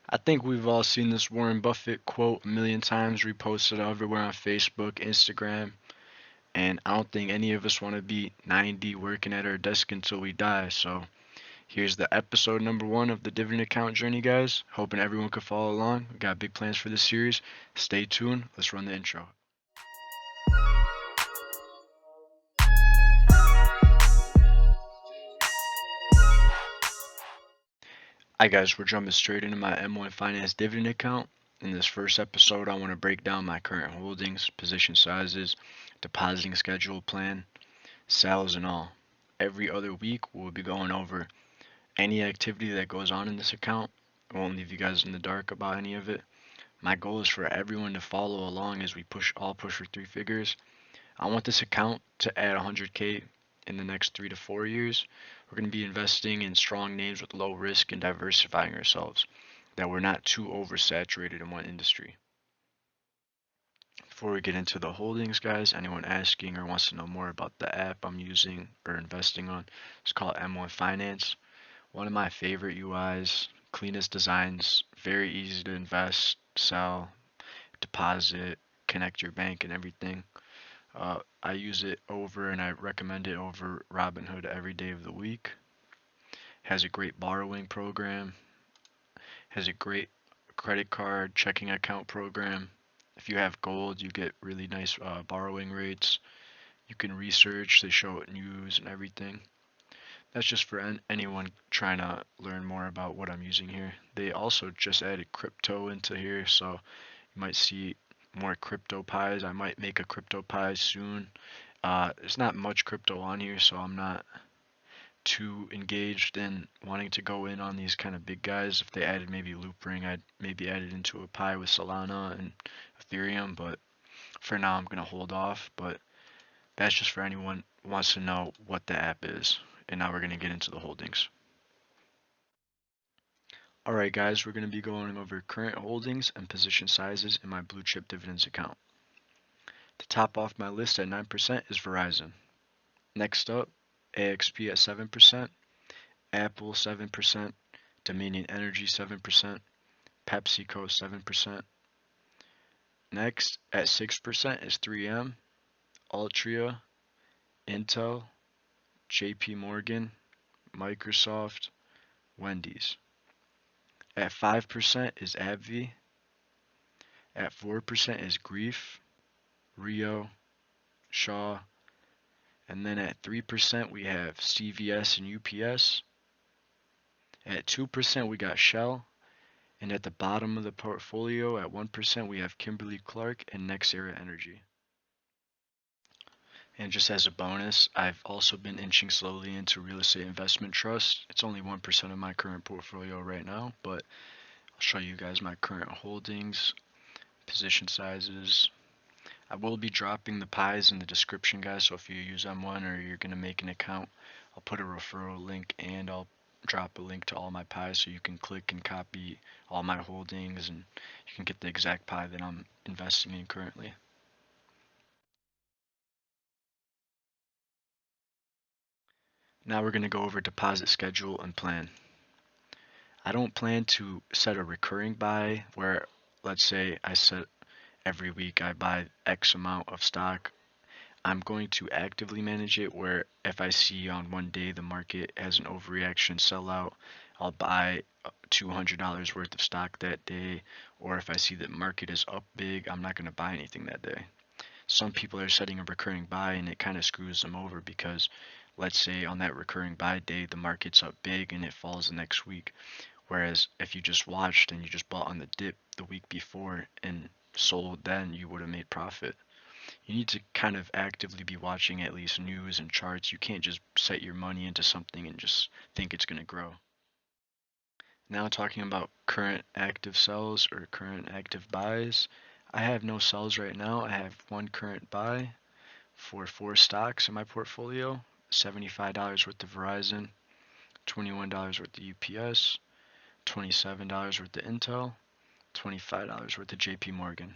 I think we've all seen this Warren Buffett quote a million times, reposted everywhere on Facebook, Instagram, and I don't think any of us want to be 90 working at our desk until we die. So here's the episode number one of the Dividend Account Journey, guys. Hoping everyone could follow along. We got big plans for this series. Stay tuned. Let's run the intro. Hi guys, we're jumping straight into my M1 Finance dividend account. In this first episode, I want to break down my current holdings, position sizes, depositing schedule plan, sales, and all. Every other week, we'll be going over any activity that goes on in this account. I won't leave you guys in the dark about any of it. My goal is for everyone to follow along as we push for three figures. I want this account to add 100K in the next 3 to 4 years. We're going to be investing in strong names with low risk and diversifying ourselves, that we're not too oversaturated in one industry. Before we get into the holdings, guys, anyone asking or wants to know more about the app I'm using or investing on, it's called M1 Finance. One of my favorite UIs, cleanest designs, very easy to invest, sell, deposit, connect your bank and everything. I use it over and I recommend it over Robinhood every day of the week. Has a great borrowing program. Has a great credit card checking account program. If you have gold, you get really nice borrowing rates. You can research, they show it news and everything. That's just for anyone trying to learn more about what I'm using here. They also just added crypto into here, so you might see more crypto pies. I might make a crypto pie soon. There's not much crypto on here, so I'm not too engaged in wanting to go in on these kind of big guys. If they added maybe Loopring, I'd maybe add it into a pie with Solana and Ethereum, but for now I'm going to hold off. But that's just for anyone who wants to know what the app is. And now we're going to get into the holdings. Alright guys, we're going to be going over current holdings and position sizes in my blue chip dividends account. To top off my list at 9% is Verizon. Next up, AXP at 7%, Apple 7%, Dominion Energy 7%, PepsiCo 7%. Next, at 6% is 3M, Altria, Intel, JP Morgan, Microsoft, Wendy's. At 5% is AbbVie. At 4% is Grief, Rio, Shaw. And then at 3% we have CVS and UPS. At 2% we got Shell. And at the bottom of the portfolio at 1% we have Kimberly-Clark and NextEra Energy. And just as a bonus, I've also been inching slowly into real estate investment trust. It's only 1% of my current portfolio right now, but I'll show you guys my current holdings, position sizes. I will be dropping the pies in the description, guys, so if you use M1 or you're going to make an account, I'll put a referral link and I'll drop a link to all my pies so you can click and copy all my holdings and you can get the exact pie that I'm investing in currently. Now we're going to go over deposit schedule and plan. I don't plan to set a recurring buy where, let's say I set every week I buy X amount of stock. I'm going to actively manage it where if I see on one day the market has an overreaction sellout, I'll buy $200 worth of stock that day. Or if I see that market is up big, I'm not going to buy anything that day. Some people are setting a recurring buy and it kind of screws them over because let's say on that recurring buy day the market's up big and it falls the next week. Whereas if you just watched and you just bought on the dip the week before and sold then, you would have made profit. You need to kind of actively be watching at least news and charts. You can't just set your money into something and just think it's going to grow. Now talking about current active sells or current active buys. I have no sells right now. I have one current buy for 4 stocks in my portfolio. $75 worth of Verizon, $21 worth of UPS, $27 worth of Intel, $25 worth of JP Morgan.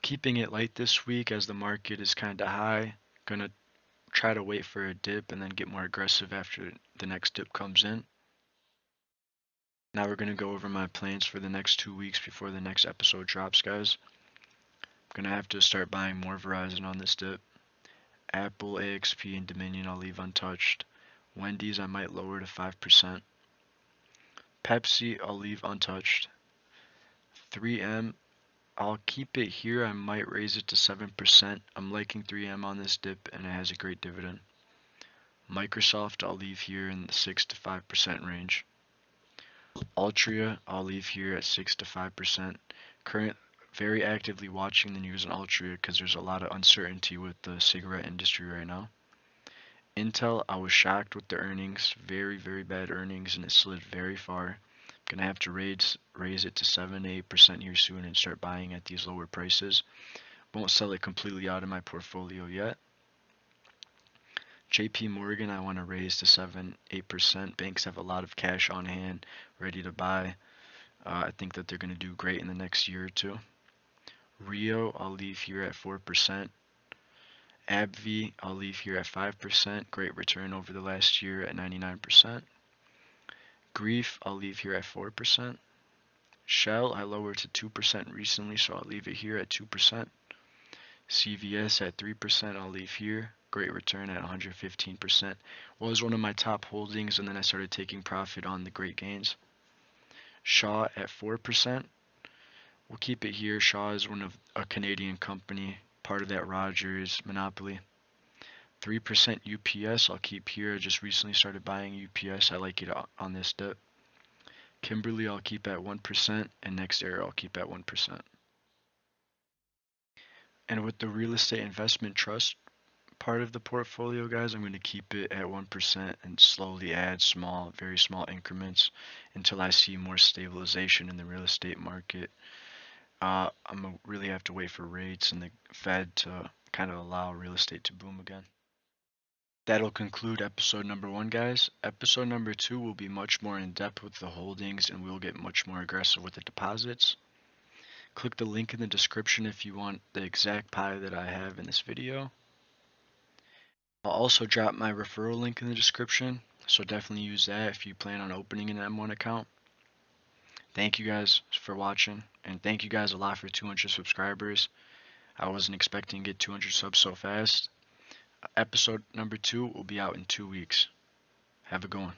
Keeping it light this week as the market is kind of high. Gonna try to wait for a dip and then get more aggressive after the next dip comes in. Now we're going to go over my plans for the next 2 weeks before the next episode drops, guys. I'm going to have to start buying more Verizon on this dip. Apple, AXP, and Dominion I'll leave untouched. Wendy's I might lower to 5%. Pepsi I'll leave untouched. 3M I'll keep it here. I might raise it to 7%. I'm liking 3M on this dip and it has a great dividend. Microsoft I'll leave here in the 6 to 5% range. Altria I'll leave here at 6 to 5%. Very actively watching the news on Altria because there's a lot of uncertainty with the cigarette industry right now. Intel, I was shocked with the earnings. Very, very bad earnings, and it slid very far. Gonna have to raise it to 7 to 8% here soon and start buying at these lower prices. Won't sell it completely out of my portfolio yet. JP Morgan, I want to raise to 7, 8%. Banks have a lot of cash on hand, ready to buy. I think that they're going to do great in the next year or two. Rio, I'll leave here at 4%. AbbVie, I'll leave here at 5%. Great return over the last year at 99%. Grief, I'll leave here at 4%. Shell, I lowered to 2% recently, so I'll leave it here at 2%. CVS at 3%, I'll leave here. Great return at 115%. Was one of my top holdings, and then I started taking profit on the great gains. Shaw at 4%. We'll keep it here. Shaw is one of a Canadian company, part of that Rogers monopoly. 3% UPS, I'll keep here. I just recently started buying UPS. I like it on this dip. Kimberly, I'll keep at 1%, and NextEra, I'll keep at 1%. And with the real estate investment trust part of the portfolio, guys, I'm going to keep it at 1% and slowly add very small increments until I see more stabilization in the real estate market. I'm going to really have to wait for rates and the Fed to kind of allow real estate to boom again. That'll conclude episode number 1, guys. Episode number 2 will be much more in depth with the holdings, and we'll get much more aggressive with the deposits. Click the link in the description if you want the exact pie that I have in this video. I'll also drop my referral link in the description, so definitely use that if you plan on opening an M1 account. Thank you guys for watching, and thank you guys a lot for 200 subscribers. I wasn't expecting to get 200 subs so fast. Episode number 2 will be out in 2 weeks. Have a good one.